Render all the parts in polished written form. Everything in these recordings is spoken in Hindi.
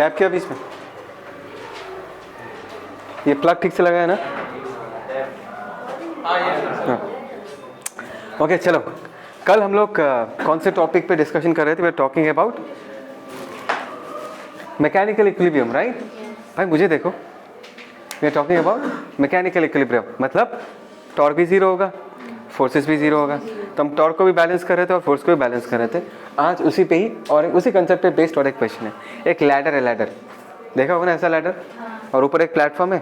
टैप किया बीच में, ये प्लग ठीक से लगा है ना? हाँ। ओके चलो, कल हम लोग कौन से टॉपिक पे डिस्कशन कर रहे थे? We are talking about mechanical equilibrium, right? भाई मुझे देखो, we are talking about mechanical equilibrium, मतलब टॉर्क भी जीरो होगा, फोर्सेस भी जीरो होगा। तो हम टॉर्क को भी बैलेंस कर रहे थे और फोर्स को भी बैलेंस कर रहे थे। आज उसी पे ही और उसी कंसेप्ट पे बेस्ड और एक क्वेश्चन है। एक लैडर है, लैडर देखा होगा ना ऐसा लैडर, और ऊपर एक प्लेटफॉर्म है,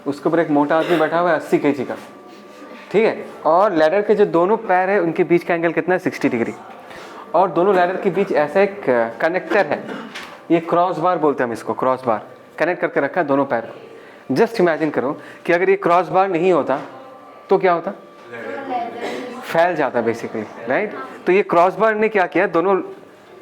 उसके ऊपर एक मोटा आदमी बैठा हुआ है 80 kg का, ठीक है? और लैडर के जो दोनों पैर है उनके बीच का एंगल कितना है? 60 डिग्री। और दोनों लैडर के बीच ऐसा एक कनेक्टर है, ये क्रॉस बार बोलते हैं हम इसको, क्रॉस बार कनेक्ट करके रखा है दोनों पैर को। जस्ट इमेजिन करो कि अगर ये क्रॉस बार नहीं होता तो क्या होता? फैल जाता बेसिकली, राइट? तो ये क्रॉस बार ने क्या किया, दोनों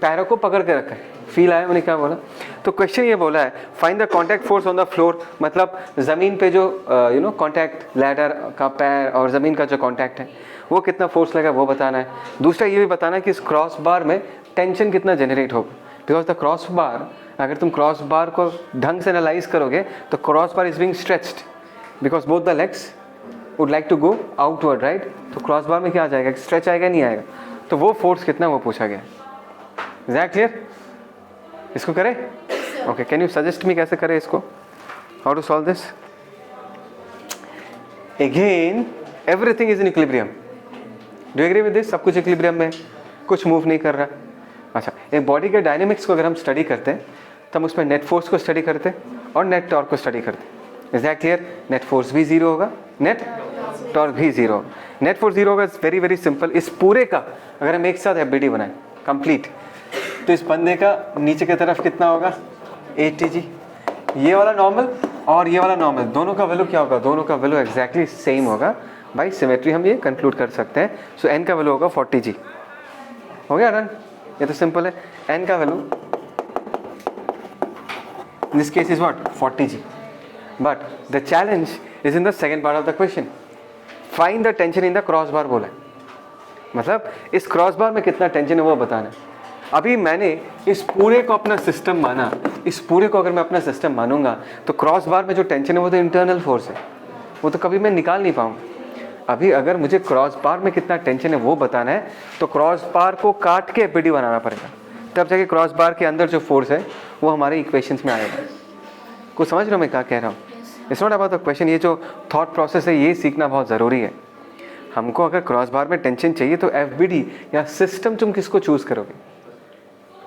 पैरों को पकड़ के रखा है। फील आया मैंने क्या बोला? तो क्वेश्चन ये बोला है, find the contact force on the floor, मतलब जमीन पे जो कांटेक्ट, लैडर का पैर और जमीन का जो कांटेक्ट है वो कितना फोर्स लगा वो बताना है। दूसरा ये भी बताना है कि इस क्रॉस बार में टेंशन कितना जनरेट होगा, बिकॉज द क्रॉस बार, अगर तुम क्रॉस बार को ढंग से एनालाइज करोगे तो cross bar is being stretched because both the legs would like to go outward, right? तो क्रॉस बार में क्या आ जाएगा? स्ट्रेच आएगा, नहीं आएगा? तो वो फोर्स कितना वो पूछा गया। Is that clear? इसको करें? Okay, can you suggest me कैसे करें इसको, how to solve this? Again everything is in equilibrium, do you agree with this? सब कुछ इक्विलिब्रियम में, कुछ मूव नहीं कर रहा। अच्छा, एक बॉडी के डायनेमिक्स को अगर हम स्टडी करते हैं तो हम उसमें नेट फोर्स को स्टडी करते हैं और नेट टॉर्क को स्टडी करते हैं। Is that clear? Net force भी जीरो होगा, नेट टॉर्क भी जीरो। नेट फोर्स जीरो होगा, इट्स वेरी वेरी सिंपल। इस पूरे का अगर हम एक साथ एफबीडी बनाएं कंप्लीट, तो इस बंदे का नीचे की तरफ कितना होगा? 80 g। ये वाला नॉर्मल और ये वाला नॉर्मल, दोनों का वैल्यू क्या होगा? दोनों का वैल्यू एग्जैक्टली सेम होगा। बाय सिमेट्री हम ये कंक्लूड कर सकते हैं। सो एन का वैल्यू होगा 40 g। हो गया रन? ये तो सिंपल है। एन का value in this case is what? 40 g। But the challenge is in the second part of the question, find the tension in the cross बार बोला है, मतलब इस क्रॉस बार में कितना टेंशन है वो बताना है। अभी मैंने इस पूरे को अपना सिस्टम माना, इस पूरे को अगर मैं अपना सिस्टम मानूंगा तो क्रॉस बार में जो टेंशन है वो तो इंटरनल फोर्स है, वो तो कभी मैं निकाल नहीं पाऊंगा। अभी अगर मुझे क्रॉस बार में कितना टेंशन है वो बताना है तो क्रॉस बार को काट के एपीडी बनाना पड़ेगा, तब जाके क्रॉस बार के अंदर जो फोर्स है वो हमारे इक्वेशंस में आएगा। कुछ समझ रहे हो मैं क्या कह रहा हूँ? It's not about the question. ये जो थॉट प्रोसेस है ये सीखना बहुत ज़रूरी है। हमको अगर क्रॉस बार में टेंशन चाहिए तो एफबीडी या सिस्टम तुम किसको चूज़ करोगे,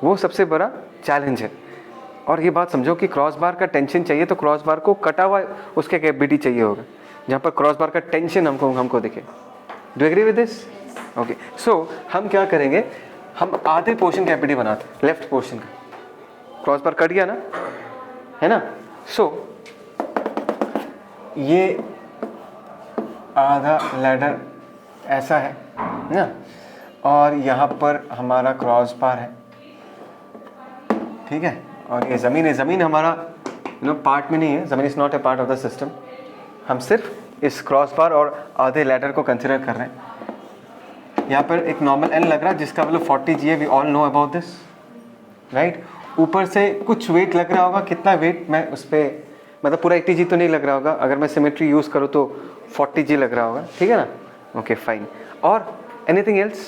वो सबसे बड़ा चैलेंज है। और ये बात समझो कि क्रॉस बार का टेंशन चाहिए तो क्रॉस बार को कटा हुआ उसके एफबीडी चाहिए होगा, जहाँ पर क्रॉस बार का टेंशन हमको दिखे। Do agree with this? Okay, so हम क्या करेंगे, हम आधे पोर्शन का एफबीडी बनाते हैं, लेफ्ट पोर्शन का। क्रॉस बार कट गया ना, है ना? सो ये आधा लैडर ऐसा है ना, और यहाँ पर हमारा क्रॉस बार है, ठीक है? और ये ज़मीन है, ज़मीन हमारा पार्ट में नहीं है, ज़मीन is not a part of the system. हम सिर्फ इस क्रॉस बार और आधे लैडर को कंसिडर कर रहे हैं। यहाँ पर एक नॉर्मल एन लग रहा है जिसका मतलब 40 g है, we all know about this, right? ऊपर से कुछ वेट लग रहा होगा, कितना वेट मैं उस पर, मतलब पूरा 80 g तो नहीं लग रहा होगा, अगर मैं सिमेट्री यूज़ करूँ तो 40 g लग रहा होगा, ठीक है ना? Okay fine. और anything else,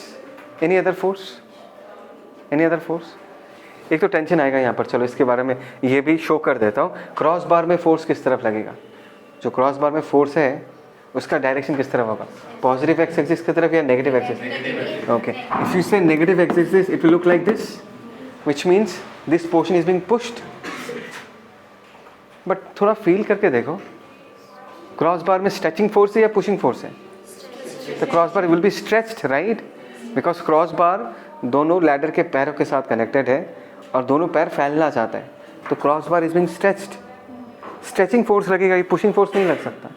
any other force, any other force? एक तो टेंशन आएगा यहाँ पर, चलो इसके बारे में ये भी शो कर देता हूँ। क्रॉस बार में फोर्स किस तरफ लगेगा, जो क्रॉस बार में फोर्स है उसका डायरेक्शन किस तरफ होगा? पॉजिटिव एक्स एक्सिस की तरफ या negative axis? Okay, if you say negative X axis it will look like this, which means this portion is being pushed. But थोड़ा फील करके देखो, क्रॉस बार में स्ट्रेचिंग फोर्स है या पुशिंग फोर्स है? तो cross bar will be stretched, right? Because cross bar दोनों लैडर के पैरों के साथ कनेक्टेड है और दोनों पैर फैलना चाहता है, तो cross bar is being stretched. Stretching force लगेगा, ये पुशिंग फोर्स नहीं लग सकता।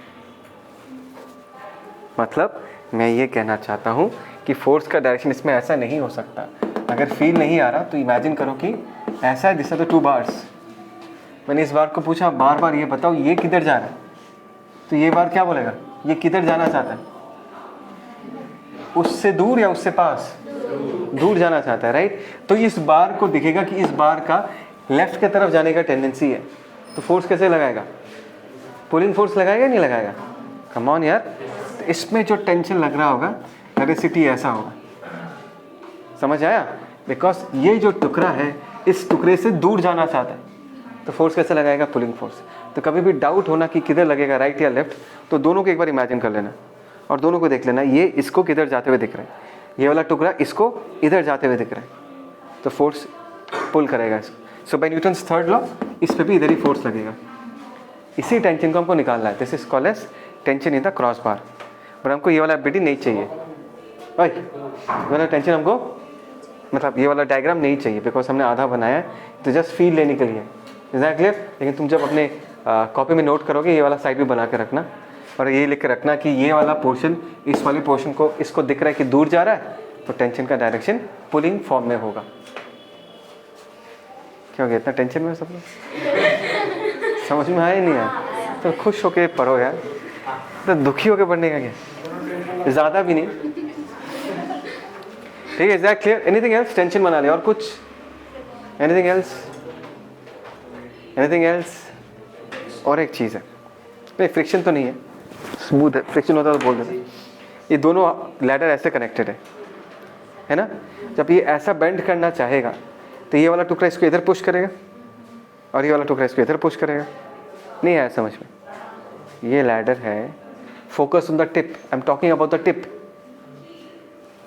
मतलब मैं ये कहना चाहता हूँ कि फोर्स का डायरेक्शन इसमें ऐसा नहीं हो सकता। अगर फील नहीं आ रहा तो इमेजिन करो कि ऐसा है, this are the two bars. मैंने इस बार को पूछा बार बार ये बताओ ये किधर जा रहा है, तो ये बार क्या बोलेगा? ये किधर जाना चाहता है? उससे दूर या उससे पास? दूर जाना चाहता है, राइट? तो इस बार को दिखेगा कि इस बार का लेफ्ट की तरफ जाने का टेंडेंसी है, तो फोर्स कैसे लगाएगा? पुलिंग फोर्स लगाएगा नहीं लगाएगा? कम ऑन यार। तो इसमें जो टेंशन लग रहा होगा वेलोसिटी ऐसा होगा, समझ आया? बिकॉज ये जो टुकड़ा है इस टुकड़े से दूर जाना चाहता है, तो फोर्स कैसे लगाएगा? Pulling force. तो कभी भी डाउट होना कि किधर लगेगा, राइट या लेफ्ट, तो दोनों को एक बार इमेजिन कर लेना और दोनों को देख लेना, ये इसको किधर जाते हुए दिख रहा है, ये वाला टुकड़ा इसको इधर जाते हुए दिख रहा है, तो फोर्स पुल करेगा इसको। सो बाय न्यूटन्स थर्ड लॉ इस पे भी इधर ही फोर्स लगेगा। इसी टेंशन को हमको निकालना है, this is called as tension in the cross bar. But हमको ये वाला एबिलिटी नहीं चाहिए भाई, वाला टेंशन हमको, मतलब ये वाला डायग्राम नहीं चाहिए, बिकॉज हमने आधा बनाया है तो जस्ट फील लेने के लिए। Is that clear? लेकिन तुम जब अपने कॉपी में नोट करोगे, ये वाला साइड भी बना के रखना और ये लिख के रखना कि ये वाला पोर्शन इस वाले पोर्शन को इसको दिख रहा है कि दूर जा रहा है, तो टेंशन का डायरेक्शन पुलिंग फॉर्म में होगा। क्या हो गया, इतना टेंशन में सब लोग? समझ में आया नहीं आया? तो खुश होके पढ़ो यार, तो दुखी होके पढ़ने का क्या, ज़्यादा भी नहीं, ठीक है? Is that clear? Anything else? Tension बना लिया और कुछ? Anything else? Anything else? और एक चीज़ है, नहीं फ्रिक्शन तो नहीं है, स्मूथ है, फ्रिक्शन होता तो बोल देते। ये दोनों लैडर ऐसे कनेक्टेड है ना? जब ये ऐसा बेंड करना चाहेगा तो ये वाला टुकड़ा इसको इधर पुश करेगा और ये वाला टुकड़ा इसको इधर पुश करेगा। नहीं आया समझ में? ये लैडर है, focus on the tip, I am talking about the tip.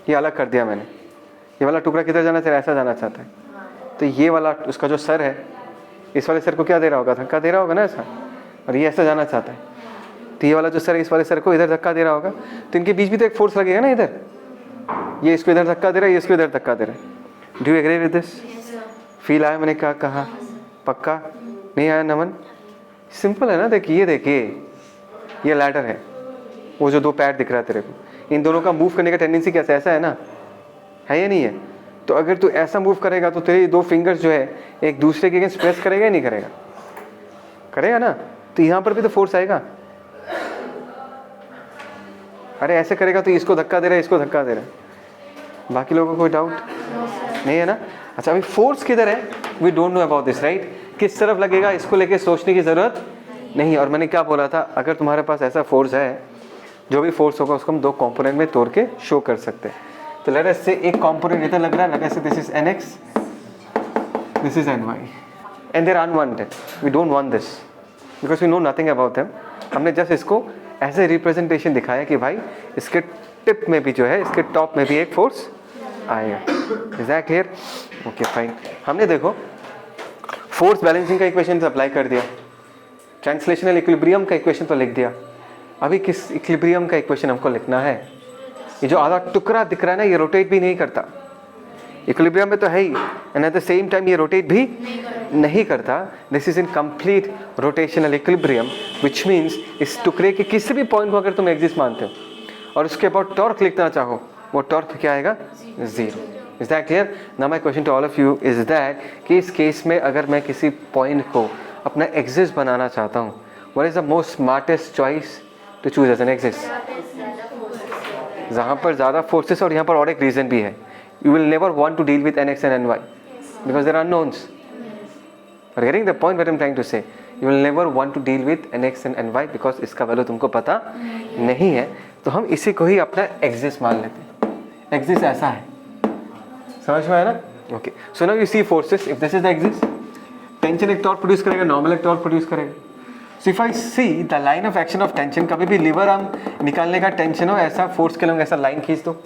ये अलग कर दिया मैंने, ये वाला टुकड़ा किधर जाना चाहिए? ऐसा जाना चाहता है, तो ये वाला उसका जो सर है, इस वाले सर को क्या दे रहा होगा? धक्का दे रहा होगा ना ऐसा, और ये ऐसा जाना चाहता है, तो ये वाला जो सर है इस वाले सर को इधर धक्का दे रहा होगा, तो इनके बीच भी तो एक फोर्स लगेगा ना इधर, ये इसको इधर धक्का दे रहा है, ये इसको इधर धक्का दे रहा है। Do you agree with this? Feel आया मैंने क्या कहा? पक्का? नहीं आया नमन? सिंपल है ना, देखिए ये लैडर है, वो जो दो पैर दिख रहा है तेरे को, इन दोनों का मूव करने का टेंडेंसी कैसा? ऐसा है ना, है या नहीं है? तो अगर तू ऐसा मूव करेगा तो तेरे दो फिंगर्स जो है एक दूसरे के अगेंस्ट प्रेस करेगा या नहीं करेगा? करेगा ना, तो यहाँ पर भी तो फोर्स आएगा। अरे ऐसे करेगा तो इसको धक्का दे रहा है, इसको धक्का दे रहा है, बाकी लोगों को कोई डाउट नहीं है ना? अच्छा, अभी फोर्स किधर है? We don't know about this, right? किस तरफ लगेगा इसको लेके सोचने की जरूरत नहीं। और मैंने क्या बोला था, अगर तुम्हारे पास ऐसा फोर्स है, जो भी फोर्स होगा उसको हम दो कंपोनेंट में तोड़ के शो कर सकते हैं। तो लेट अस से एक कंपोनेंट इधर लग रहा है, let us say this is nx, this is ny, and they're unwanted, we don't want this because we know nothing about them. हमने जस्ट इसको एज ए रिप्रेजेंटेशन दिखाया कि भाई इसके टिप में भी जो है, इसके टॉप में भी एक फोर्स आएगा। Is that clear? Okay fine. हमने देखो फोर्स बैलेंसिंग का इक्वेशन अप्लाई कर दिया, ट्रांसलेशनल इक्विलिब्रियम का इक्वेशन तो लिख दिया। अभी किस इक्विलिब्रियम का इक्वेशन हमको लिखना है? ये जो आधा टुकड़ा दिख रहा है ना, ये रोटेट भी नहीं करता, इक्विलिब्रियम में तो है ही, and at the same time ये रोटेट भी नहीं करता। This is in complete rotational equilibrium, which means इस टुकड़े के किसी भी पॉइंट को अगर तुम एक्सिस्ट मानते हो और उसके अबाउट टॉर्क लिखना चाहो, वो टॉर्क क्या आएगा? Zero. Is that clear? Now my question to all of you is that कि इस केस में अगर मैं किसी पॉइंट को अपना एक्सिस बनाना चाहता हूँ, what is the most smartest choice to choose as an axis? जहाँ पर ज़्यादा फोर्सेस, और यहाँ पर और एक रीज़न भी है, you will never want to deal with nx and ny because there are unknowns. Are you getting the point what I'm trying to say? You will never want to deal with nx and ny because इसका वैल्यू तुमको पता नहीं है। तो हम इसी को ही अपना एक्सिस मान लेते हैं, एक्सिस ऐसा है, समझ में आया ना? Okay, so now you see forces, if this is the axis, tension एक टॉर्क प्रोड्यूस करेगा, नॉर्मल एक टॉर्क प्रोड्यूस करेगा। So if I see the line of action of tension, कभी भी लीवर आर्म निकालने का टेंशन हो, ऐसा फोर्स के लोग ऐसा लाइन खींच दो,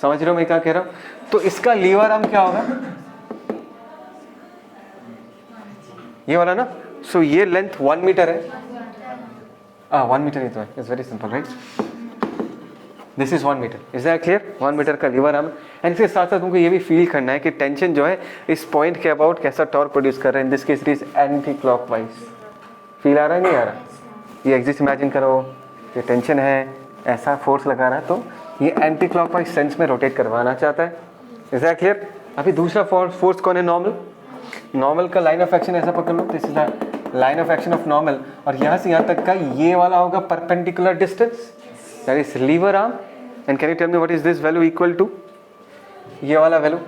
समझ रहे हो मैं क्या कह रहा हूं? तो इसका लीवर आर्म क्या होगा? ये वाला ना, सो ये लेंथ 1 मीटर है, 1 मीटर ही तो है, it's very simple right, this is 1 metre. Is that clear? 1 metre का लीवर आर्म। एंड इसके साथ साथ तुमको ये भी फील करना है कि टेंशन जो है इस पॉइंट के अबाउट कैसा टॉर्क प्रोड्यूस कर रहा है। In this case it is anti clockwise. Feel आ रहा है नहीं आ रहा? ये एक्सिस इमेजिन करो, ये टेंशन है, ऐसा फोर्स लगा रहा है, तो ये एंटी क्लॉकवाइज सेंस में रोटेट करवाना चाहता है। Is that clear? अभी दूसरा फोर्स कौन है? नॉर्मल। नॉर्मल का लाइन ऑफ एक्शन ऐसा पकड़ लो, this is the line of action of normal, और यहाँ से यहाँ तक का ये वाला होगा perpendicular distance, that is lever arm. And can you tell me what is this value equal to? ये वाला वैल्यू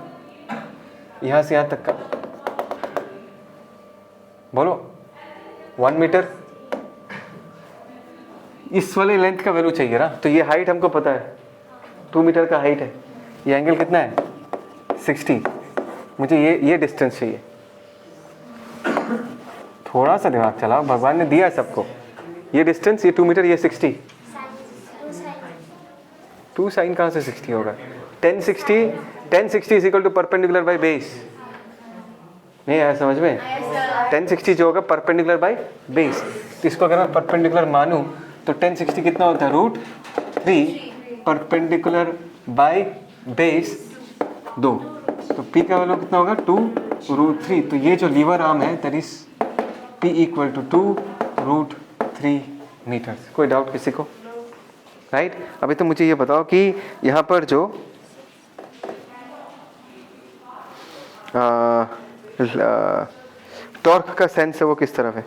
यहाँ से यहाँ तक का बोलो 1 मीटर, इस वाले लेंथ का वैल्यू चाहिए ना, तो ये हाइट हमको पता है 2 मीटर का हाइट है, ये एंगल कितना है 60, मुझे ये डिस्टेंस चाहिए। थोड़ा सा दिमाग चलाओ, भगवान ने दिया है सबको, ये डिस्टेंस, ये 2 मीटर, ये 60, 2 साइन कहाँ से 60 होगा? 1060 is equal to perpendicular by base, नहीं आया समझ में? 1060 जो होगा परपेंडिकुलर बाई बेस, तो इसको अगर मैं परपेंडिकुलर मानूं तो 1060 कितना होता है √3 परपेंडिकुलर बाई बेस 2, तो P का वैल्यू कितना होगा 2√3, तो ये जो लीवर आर्म है that is P equal to 2√3 metres. कोई डाउट किसी को? राइट अभी तो मुझे ये बताओ कि यहाँ पर जो टॉर्क का सेंस है वो किस तरफ है?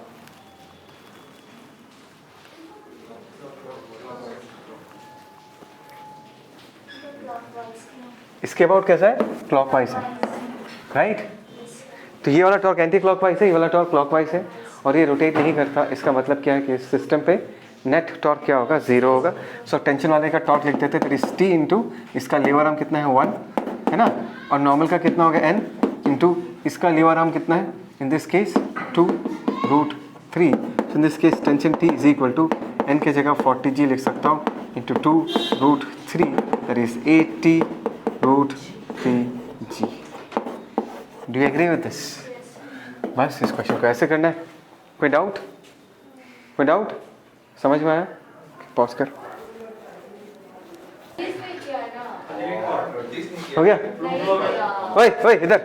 इसके अबाउट कैसा है? क्लॉकवाइज है, राइट? तो ये वाला टॉर्क एंटी क्लॉकवाइज है, ये वाला टॉर्क क्लॉकवाइज है, और ये रोटेट नहीं करता। इसका मतलब क्या है कि इस सिस्टम पे नेट टॉर्क क्या होगा? 0 होगा। सो टेंशन वाले का टॉर्क लिख देते हैं T इंटू इसका लीवर आर्म कितना है 1 है ना, और नॉर्मल का कितना होगा N इंटू इसका लीवर आर्म कितना है in this case 2√3। So in this case tension T is equal to N के जगह 40G लिख सकता हूँ into 2√3 that is 80√3G। Do you agree with this? बस इस क्वेश्चन को ऐसे करना है। कोई डाउट? कोई डाउट? समझ में आया? पॉज कर। हो गया? ओए इधर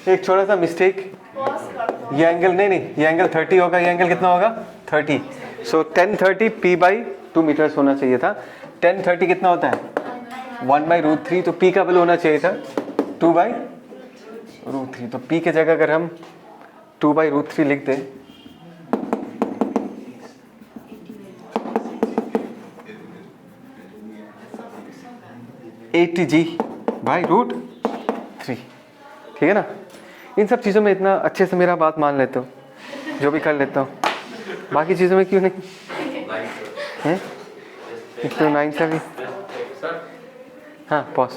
एक छोटा सा मिस्टेक, ये एंगल नहीं, ये एंगल 30 होगा, ये एंगल कितना होगा 30। सो 1030 P/2 मीटर्स होना चाहिए था। 1030 कितना होता है 1/√3, तो P का वैल्यू होना चाहिए था 2/√3। तो P के जगह अगर हम 2/√3 लिख दें, $80G/√3, ठीक है ना? इन सब चीज़ों में इतना अच्छे से मेरा बात मान लेते हो, जो भी कर लेता हूँ, बाकी चीज़ों में क्यों नहीं है? इतना 9 से भी हाँ पॉज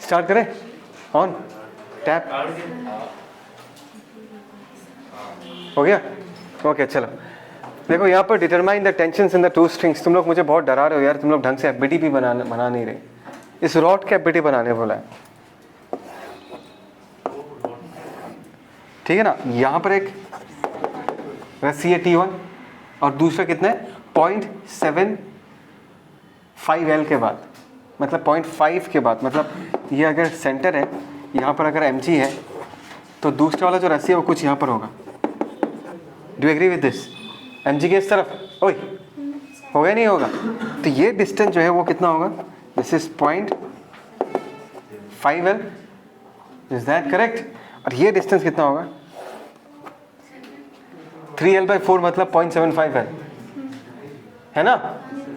स्टार्ट करें, ऑन टैप हो गया? ओके चलो देखो यहाँ पर determine the tensions in the 2 strings. तुम लोग मुझे बहुत डरा रहे हो यार, तुम लोग ढंग से एफबीटी भी बना नहीं रहे। इस रॉड के एफबीटी बनाने बोला है, ठीक है ना? यहाँ पर एक रस्सी है T1 और दूसरा कितना है 0.75L के बाद, मतलब 0.5 के बाद, मतलब ये अगर सेंटर है यहाँ पर अगर mg है तो दूसरा वाला जो रस्सी है वो कुछ यहाँ पर होगा। Do agree with this? mg के इस तरफ ओए होगा नहीं होगा? तो ये डिस्टेंस जो है वो कितना होगा? This is 0.5L, is that correct? और ये डिस्टेंस कितना होगा 3L/4 मतलब 0.75L है ना?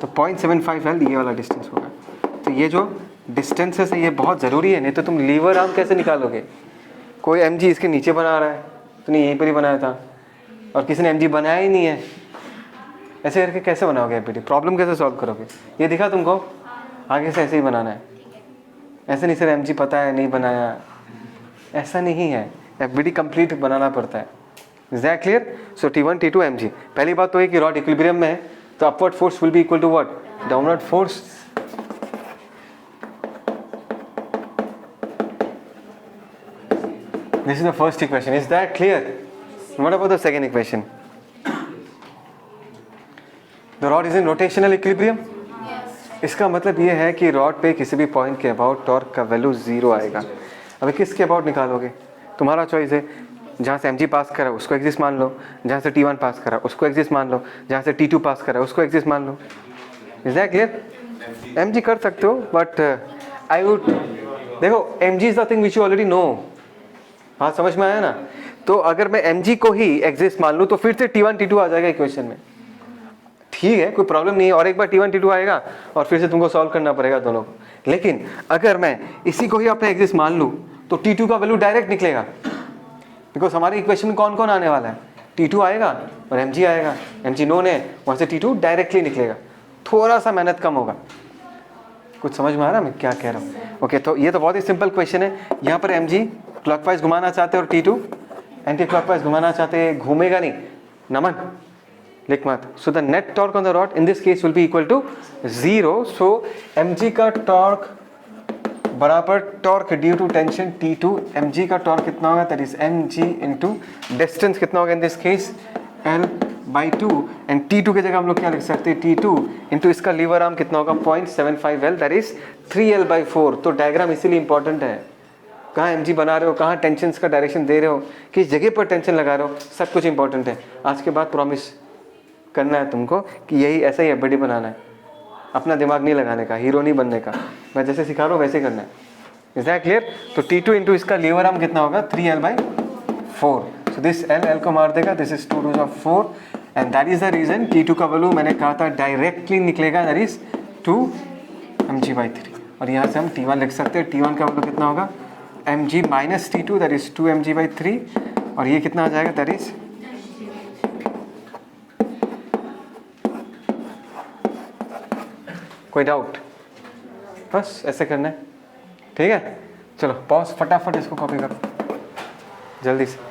तो 0.75L ये वाला डिस्टेंस होगा। तो ये जो डिस्टेंसेस है ये बहुत ज़रूरी है, नहीं तो तुम लीवर आर्म कैसे निकालोगे? कोई mg इसके नीचे बना रहा है, तूने यहीं पर ही बनाया था, और किसी ने mg बनाया ही नहीं है, ऐसे करके कैसे बनाओगे एफबीटी? प्रॉब्लम कैसे सॉल्व करोगे? ये दिखा तुमको, आगे से ऐसे ही बनाना है, ऐसे नहीं सर mg पता है नहीं बनाया, ऐसा नहीं है, एफबीटी कंप्लीट बनाना पड़ता है। Is that clear? So T1 T2 mg। पहली बात तो है कि रॉड इक्विलिब्रियम में है, तो upward force will be equal to what? Downward force. This is the first equation. Is that clear? What about the second equation? The rod is in rotational equilibrium. इसका मतलब ये है कि रॉड पे किसी भी पॉइंट के अबाउट टॉर्क का वैल्यू 0 आएगा। अभी किसके अबाउट निकालोगे? तुम्हारा चॉइस है, जहाँ से mg पास करा उसको एक्सिस मान लो, जहाँ से T1 पास करा उसको एक्सिस मान लो, जहाँ से T2 पास करा उसको एक्सिस मान लो। Is that clear? mg कर सकते हो, बट आई वुड देखो mg is the thing which you already know. हाँ समझ में आया ना? तो अगर मैं mg को ही एक्सिस मान लूँ तो फिर से T1 T2 आ जाएगा इक्वेशन में, ठीक है, कोई प्रॉब्लम नहीं है। और एक बार T1 T2 आएगा और फिर से तुमको सॉल्व करना पड़ेगा दोनों को। लेकिन अगर मैं इसी को ही अपने एक्सिस मान लूँ तो T2 का वैल्यू डायरेक्ट निकलेगा, बिकॉज हमारे इक्वेशन में कौन कौन आने वाला है, T2 आएगा और mg आएगा, mg नोन है, वहाँ से T2 डायरेक्टली निकलेगा, थोड़ा सा मेहनत कम होगा। कुछ समझ में आ रहा है मैं क्या कह रहा हूँ? ओके, तो ये तो बहुत ही सिंपल क्वेश्चन है। यहाँ पर mg क्लॉकवाइज घुमाना चाहते हैं और T2 एंटी क्लॉकवाइज घुमाना चाहते हैं, घूमेगा नहीं, नमन लिख मत। So the net torque on the rod in this case will be equal to 0। So mg का टॉर्क बराबर torque due to tension T2, mg का टॉर्क कितना होगा, that is mg into distance कितना होगा इन this case L/2, and T2 की जगह हम लोग क्या लिख सकते हैं, T2 इनटू इसका लीवर आर्म कितना होगा 0.75L, दैट इज 3L/4। तो डायग्राम इसीलिए इंपॉर्टेंट है, कहाँ mg बना रहे हो, कहाँ टेंशन का डायरेक्शन दे रहे हो, किस जगह पर टेंशन लगा रहे हो, सब कुछ इंपॉर्टेंट है। आज के बाद प्रॉमिस करना है तुमको कि यही ऐसा ही एफबीडी बनाना है, अपना दिमाग नहीं लगाने का, हीरो नहीं बनने का, मैं जैसे सिखा रहा हूँ वैसे करना है। Is that clear? तो T2 इंटू इसका लीवर आर्म कितना होगा 3L/4। सो दिस L को मार देगा, this is 2 2 4, and that is the reason T2 का वैल्यू मैंने कहा था डायरेक्टली निकलेगा, दैट इज 2 mg/3। और यहाँ से हम T1 लिख सकते हैं, T1 का वैल्यू कितना होगा mg minus T2, that is 2 mg/3, और ये कितना आ जाएगा, दैट इज कोई डाउट? बस ऐसे करना है, ठीक है? चलो पॉज, फटाफट इसको कॉपी करो जल्दी से।